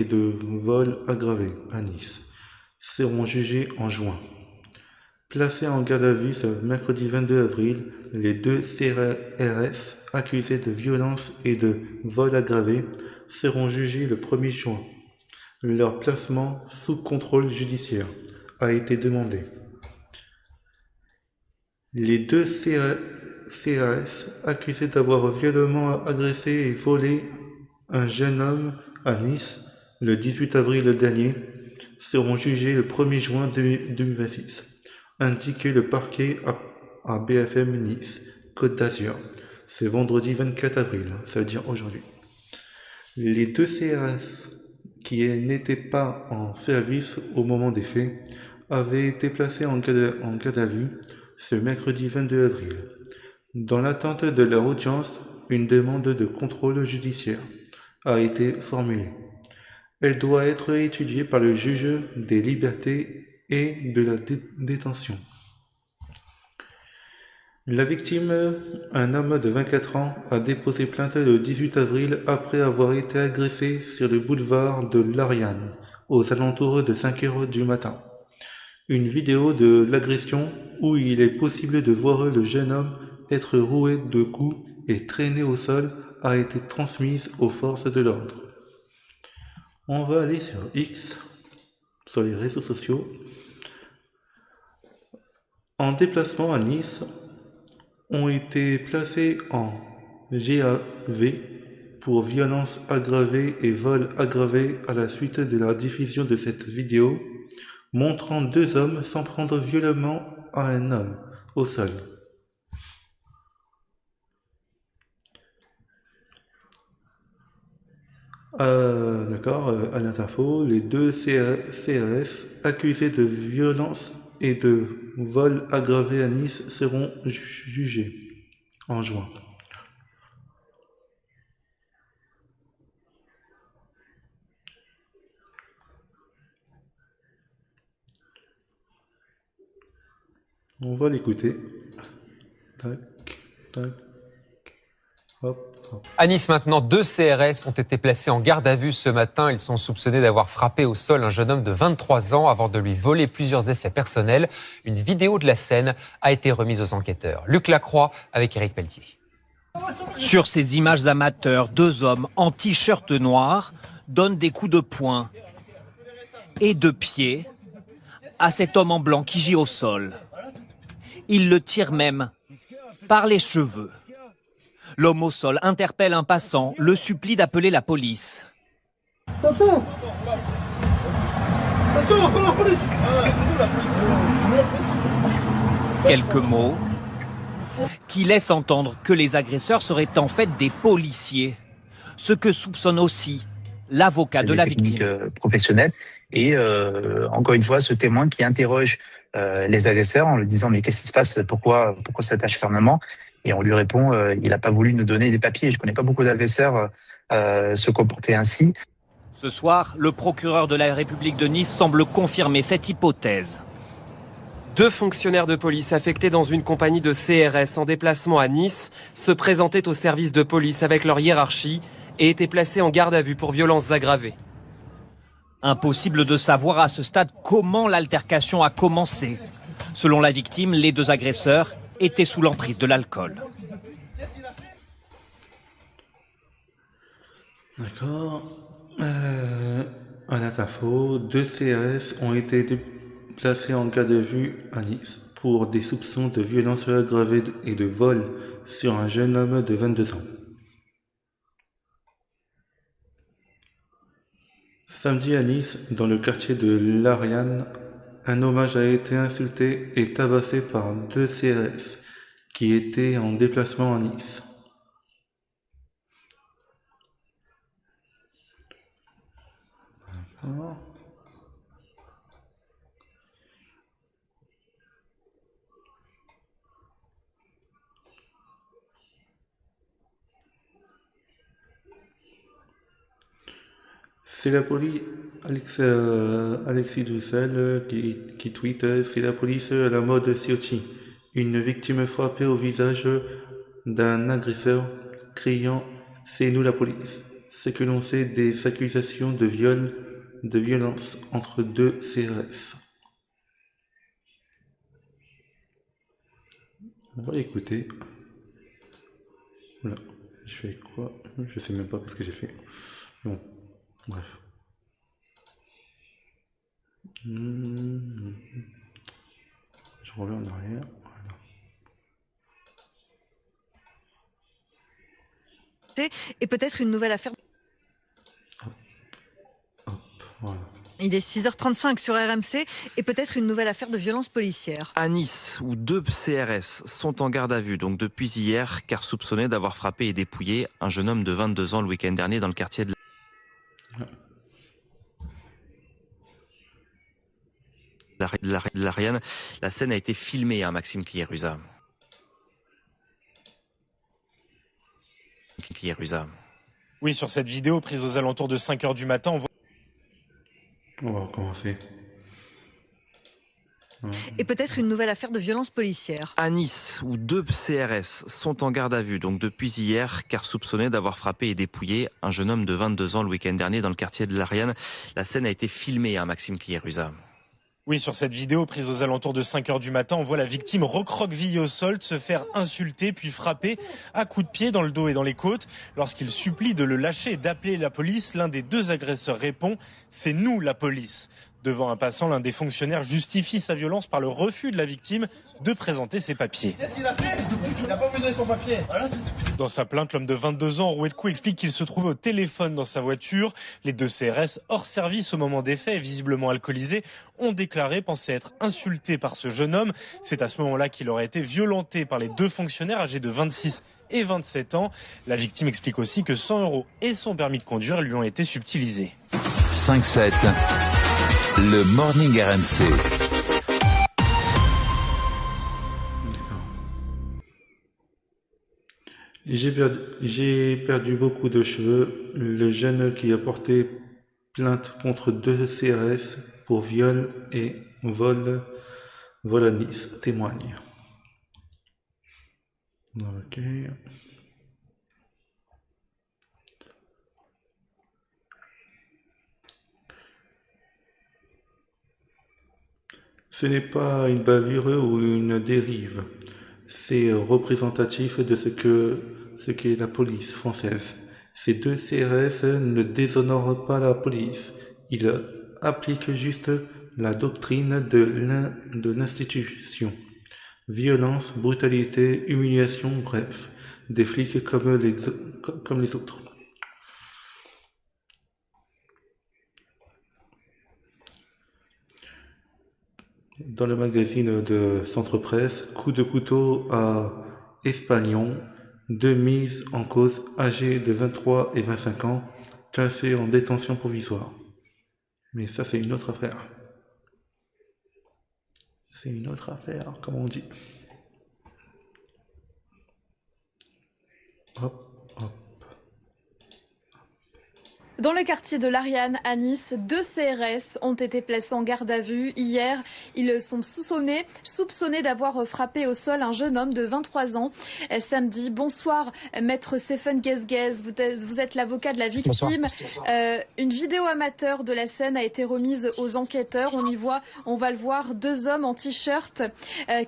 et de vol aggravé à Nice seront jugés en juin. Placés en garde à vue ce mercredi 22 avril, les deux CRS accusés de violence et de vol aggravé seront jugés le 1er juin. Leur placement sous contrôle judiciaire a été demandé. Les deux CRS accusés d'avoir violemment agressé et volé un jeune homme à Nice le 18 avril dernier seront jugés le 1er juin 2026, indiqué le parquet à BFM Nice, Côte d'Azur. C'est vendredi 24 avril, ça veut dire aujourd'hui. Les deux CRS qui n'étaient pas en service au moment des faits avaient été placés en garde à vue ce mercredi 22 avril. Dans l'attente de leur audience, une demande de contrôle judiciaire a été formulée. Elle doit être étudiée par le juge des libertés et de la détention. La victime, un homme de 24 ans, a déposé plainte le 18 avril après avoir été agressé sur le boulevard de l'Ariane, aux alentours de 5 heures du matin. Une vidéo de l'agression où il est possible de voir le jeune homme être roué de coups et traîné au sol a été transmise aux forces de l'ordre. On va aller sur X, sur les réseaux sociaux. En déplacement à Nice, ont été placés en GAV pour violence aggravée et vol aggravé à la suite de la diffusion de cette vidéo montrant deux hommes s'en prendre violemment à un homme au sol. D'accord, à l'info, les deux CRS accusés de violence et de vol aggravé à Nice seront jugés en juin. On va l'écouter. Tac, tac. Hop, hop. À Nice maintenant, deux CRS ont été placés en garde à vue ce matin. Ils sont soupçonnés d'avoir frappé au sol un jeune homme de 23 ans avant de lui voler plusieurs effets personnels. Une vidéo de la scène a été remise aux enquêteurs. Luc Lacroix avec Éric Pelletier. Sur ces images amateurs, deux hommes en t-shirt noir donnent des coups de poing et de pied à cet homme en blanc qui gît au sol. Ils le tirent même par les cheveux. L'homme au sol interpelle un passant, le supplie d'appeler la police. Attention! Attention, appelle la police! Quelques mots qui laissent entendre que les agresseurs seraient en fait des policiers, ce que soupçonne aussi l'avocat de la victime. Professionnelle et encore une fois ce témoin qui interroge les agresseurs en lui disant mais qu'est-ce qui se passe, pourquoi cet acharnement, et on lui répond il n'a pas voulu nous donner des papiers. Je connais pas beaucoup d'agresseurs se comporter ainsi. Ce soir, le procureur de la République de Nice semble confirmer cette hypothèse. Deux fonctionnaires de police affectés dans une compagnie de CRS en déplacement à Nice se présentaient au service de police avec leur hiérarchie et étaient placés en garde à vue pour violences aggravées. Impossible de savoir à ce stade comment l'altercation a commencé. Selon la victime, les deux agresseurs étaient sous l'emprise de l'alcool. D'accord. En info, deux CRS ont été placés en garde à vue à Nice pour des soupçons de violence aggravée et de vol sur un jeune homme de 22 ans. Samedi à Nice, dans le quartier de l'Ariane, un hommage a été insulté et tabassé par deux CRS qui étaient en déplacement à Nice. D'accord. C'est la police, Alexis Dussel qui tweet, c'est la police à la mode Ciotti. Une victime frappée au visage d'un agresseur criant « C'est nous la police ». ce que l'on sait des accusations de violence entre deux CRS. On va écouter. Voilà. Je fais quoi? Je sais même pas ce que j'ai fait. Bon, bref. Je reviens en arrière. Voilà. Et peut-être une nouvelle affaire. Voilà. Il est 6h35 sur RMC et peut-être une nouvelle affaire de violence policière. À Nice, où 2 CRS sont en garde à vue, donc depuis hier, car soupçonnés d'avoir frappé et dépouillé un jeune homme de 22 ans le week-end dernier dans le quartier de l'Ariane. La scène a été filmée, hein, Maxime Cliérusa. Oui, sur cette vidéo prise aux alentours de 5h du matin, on voit... On va recommencer. Et peut-être une nouvelle affaire de violence policière. À Nice, où 2 CRS sont en garde à vue, donc depuis hier, car soupçonnés d'avoir frappé et dépouillé un jeune homme de 22 ans le week-end dernier dans le quartier de l'Ariane. La scène a été filmée, hein, Maxime Cliérusa. Oui, sur cette vidéo prise aux alentours de 5h du matin, on voit la victime recroquevillée au sol, se faire insulter puis frapper à coups de pied dans le dos et dans les côtes. Lorsqu'il supplie de le lâcher et d'appeler la police, l'un des 2 agresseurs répond « C'est nous la police ». Devant un passant, l'un des fonctionnaires justifie sa violence par le refus de la victime de présenter ses papiers. Qu'est-ce qu'il a fait? Il n'a pas voulu donner son papier. Voilà. Dans sa plainte, l'homme de 22 ans, roué de coups, explique qu'il se trouvait au téléphone dans sa voiture. Les 2 CRS, hors service au moment des faits et visiblement alcoolisés, ont déclaré penser être insultés par ce jeune homme. C'est à ce moment-là qu'il aurait été violenté par les 2 fonctionnaires âgés de 26 et 27 ans. La victime explique aussi que 100 € et son permis de conduire lui ont été subtilisés. 5-7, le Morning RMC. J'ai perdu beaucoup de cheveux. Le jeune qui a porté plainte contre 2 CRS pour viol et vol à Nice témoigne. Ok. Ce n'est pas une bavure ou une dérive. C'est représentatif de ce qu'est la police française. Ces 2 CRS ne déshonorent pas la police. Ils appliquent juste la doctrine de l'institution. Violence, brutalité, humiliation, bref. Des flics comme les autres. Dans le magazine de Centre Presse, coup de couteau à Espagnon, 2 mises en cause âgées de 23 et 25 ans, placées en détention provisoire. Mais ça, c'est une autre affaire. C'est une autre affaire, comme on dit. Hop, hop. Dans le quartier de l'Ariane à Nice, 2 CRS ont été placés en garde à vue. Hier, ils sont soupçonnés d'avoir frappé au sol un jeune homme de 23 ans. Samedi, bonsoir, maître Stéphane Guesguez, vous êtes l'avocat de la victime. Une vidéo amateur de la scène a été remise aux enquêteurs. On va le voir, 2 hommes en t-shirt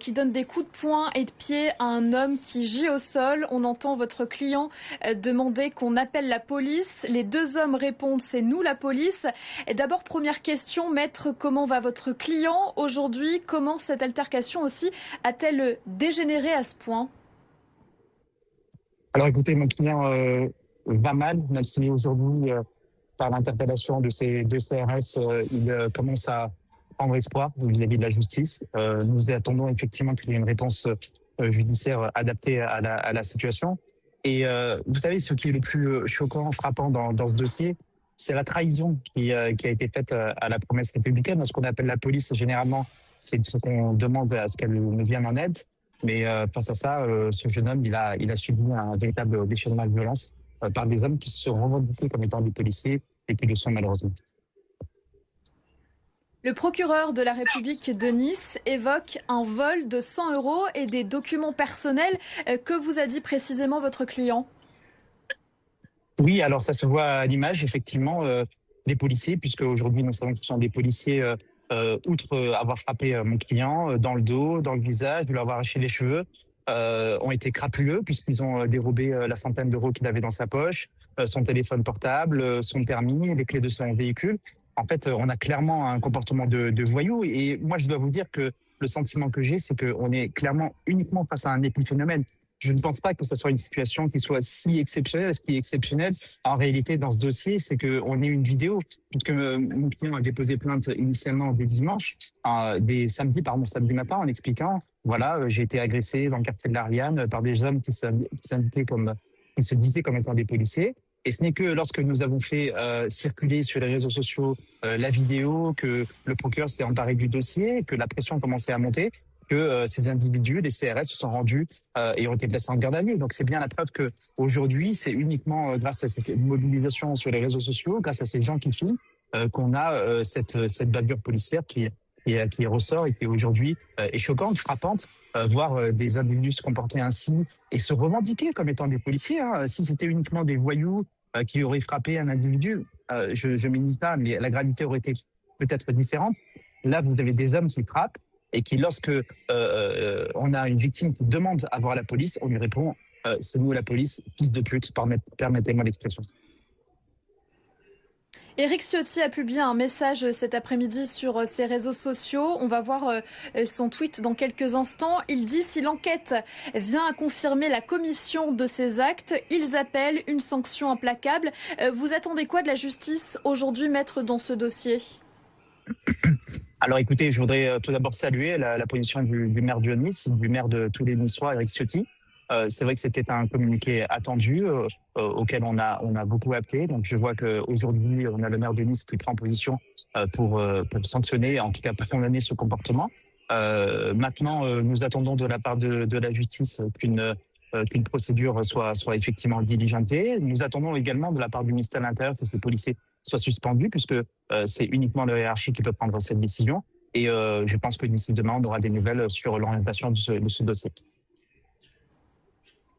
qui donnent des coups de poing et de pied à un homme qui gît au sol. On entend votre client demander qu'on appelle la police. Les 2 hommes répondent, c'est nous la police. Et d'abord, première question, maître, comment va votre client aujourd'hui? Comment cette altercation aussi a-t-elle dégénéré à ce point? Alors écoutez, mon client va mal, même si aujourd'hui, par l'interpellation de ces 2 CRS, il commence à prendre espoir vis-à-vis de la justice. Nous attendons effectivement qu'il y ait une réponse judiciaire adaptée à la situation. Et vous savez, ce qui est le plus choquant, frappant dans ce dossier, c'est la trahison qui a été faite à la promesse républicaine. Ce qu'on appelle la police, généralement, c'est ce qu'on demande à ce qu'elle nous vienne en aide. Mais face à ça, ce jeune homme, il a subi un véritable déchaînement de violence par des hommes qui se sont revendiqués comme étant des policiers et qui le sont malheureusement. Le procureur de la République de Nice évoque un vol de 100 € et des documents personnels. Que vous a dit précisément votre client? Oui, alors ça se voit à l'image, effectivement, les policiers, puisque aujourd'hui nous savons que ce sont des policiers, outre avoir frappé mon client dans le dos, dans le visage, de lui avoir arraché les cheveux, ont été crapuleux puisqu'ils ont dérobé la centaine d'euros qu'il avait dans sa poche, son téléphone portable, son permis, les clés de son véhicule. En fait, on a clairement un comportement de voyou. Et moi, je dois vous dire que le sentiment que j'ai, c'est qu'on est clairement uniquement face à un épiphénomène. Je ne pense pas que ce soit une situation qui soit si exceptionnelle. Ce qui est exceptionnel, en réalité, dans ce dossier, c'est qu'on ait une vidéo. Puisque mon client a déposé plainte initialement samedi matin, en expliquant, voilà, j'ai été agressé dans le quartier de l'Ariane par des hommes qui se disaient comme étant des policiers. Et ce n'est que lorsque nous avons fait circuler sur les réseaux sociaux la vidéo, que le procureur s'est emparé du dossier, que la pression commençait à monter, que ces individus, les CRS, se sont rendus et ont été placés en garde à vue. Donc c'est bien la preuve que aujourd'hui, c'est uniquement grâce à cette mobilisation sur les réseaux sociaux, grâce à ces gens qui filment, qu'on a cette bavure policière qui ressort et qui aujourd'hui est choquante, frappante. Voir des individus se comporter ainsi et se revendiquer comme étant des policiers. Si c'était uniquement des voyous qui auraient frappé un individu, je m'énise pas, mais la gravité aurait été peut-être différente. Là, vous avez des hommes qui frappent et qui, lorsque on a une victime qui demande à voir la police, on lui répond c'est nous la police, fils de pute, permettez-moi l'expression. Éric Ciotti a publié un message cet après-midi sur ses réseaux sociaux. On va voir son tweet dans quelques instants. Il dit « Si l'enquête vient à confirmer la commission de ces actes, ils appellent une sanction implacable ». Vous attendez quoi de la justice aujourd'hui, maître, dans ce dossier ? Alors écoutez, je voudrais tout d'abord saluer la position du maire de Nice, du maire de tous les Niçois, Éric Ciotti. C'est vrai que c'était un communiqué attendu auquel on a beaucoup appelé. Donc je vois qu'aujourd'hui, on a le maire de Nice qui prend position pour sanctionner, en tout cas pour condamner ce comportement. Maintenant, nous attendons de la part de la justice qu'une procédure soit effectivement diligentée. Nous attendons également de la part du ministère de l'Intérieur que ces policiers soient suspendus, puisque c'est uniquement la hiérarchie qui peut prendre cette décision. Et je pense que d'ici demain, on aura des nouvelles sur l'orientation de ce dossier.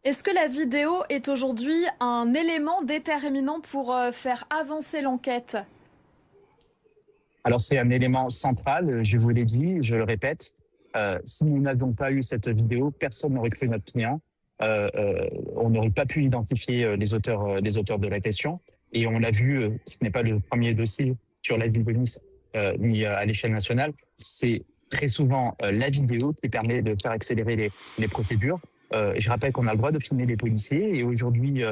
Est-ce que la vidéo est aujourd'hui un élément déterminant pour faire avancer l'enquête ? Alors c'est un élément central, je vous l'ai dit, je le répète. Si nous n'avions pas eu cette vidéo, personne n'aurait cru notre client. On n'aurait pas pu identifier les auteurs de la question. Et on l'a vu, ce n'est pas le premier dossier sur la ville de Nice, ni à l'échelle nationale. C'est très souvent la vidéo qui permet de faire accélérer les procédures. Je rappelle qu'on a le droit de filmer les policiers et aujourd'hui,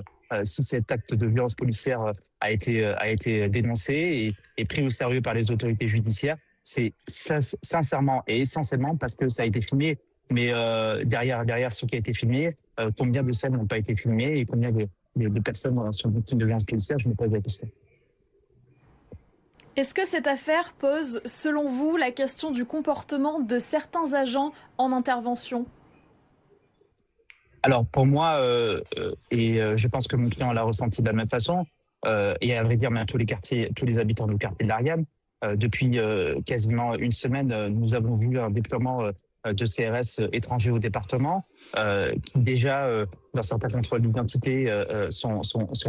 si cet acte de violence policière a été dénoncé et pris au sérieux par les autorités judiciaires, c'est sincèrement et essentiellement parce que ça a été filmé. Mais derrière ce qui a été filmé, combien de scènes n'ont pas été filmées et combien de personnes sont victimes de violence policière, je me pose la question. Est-ce que cette affaire pose, selon vous, la question du comportement de certains agents en intervention ? Alors pour moi, je pense que mon client l'a ressenti de la même façon, et à vrai dire, tous les habitants du quartier de l'Ariane, depuis quasiment une semaine, nous avons vu un déploiement de CRS étrangers au département, qui déjà, dans certains contrôles d'identité, sont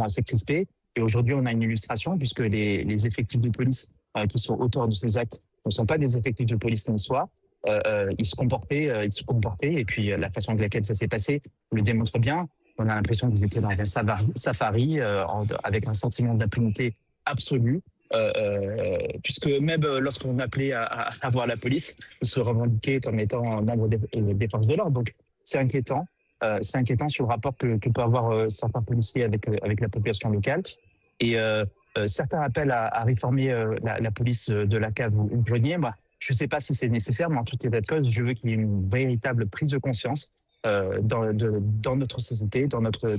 assez crispés. Et aujourd'hui, on a une illustration, puisque les effectifs de police qui sont auteurs de ces actes ne sont pas des effectifs de police niçois. Ils se comportaient, et puis la façon avec laquelle ça s'est passé le démontre bien. On a l'impression qu'ils étaient dans un safari avec un sentiment d'impunité absolue, puisque même lorsqu'on appelait à voir la police, ils se revendiquaient comme étant membre des forces de l'ordre. Donc c'est inquiétant. C'est inquiétant sur le rapport que peut avoir certains policiers avec la population locale. Et certains appellent à réformer la police de la cave ou du grenier. Je ne sais pas si c'est nécessaire, mais en tout état de cause, je veux qu'il y ait une véritable prise de conscience dans notre société, dans notre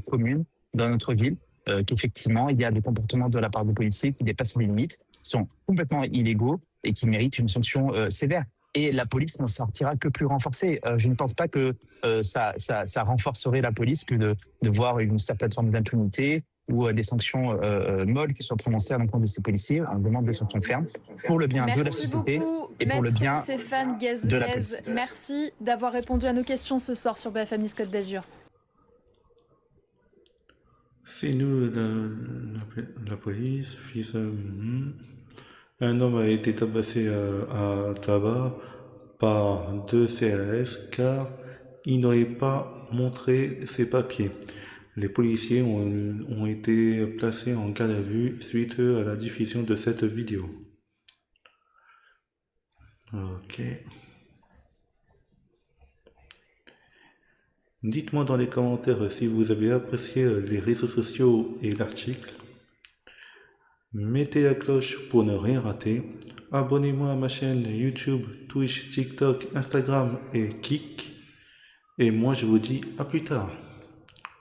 commune, dans notre ville, qu'effectivement, il y a des comportements de la part des policiers qui dépassent les limites, qui sont complètement illégaux et qui méritent une sanction sévère. Et la police n'en sortira que plus renforcée. Je ne pense pas que ça renforcerait la police que de voir une certaine forme d'impunité ou des sanctions molles qui soient prononcées à l'encontre de ces policiers. On demande des sanctions fermes pour le bien de la société et pour le bien Stéphane de la police. Merci d'avoir répondu à nos questions ce soir sur BFM Nice Côte d'Azur. C'est nous, la police, Un homme a été tabassé à tabac par 2 CRS car il n'aurait pas montré ses papiers. Les policiers ont été placés en garde à vue suite à la diffusion de cette vidéo. Ok. Dites-moi dans les commentaires si vous avez apprécié les réseaux sociaux et l'article. Mettez la cloche pour ne rien rater. Abonnez-moi à ma chaîne YouTube, Twitch, TikTok, Instagram et Kik. Et moi je vous dis à plus tard.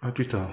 À plus tard.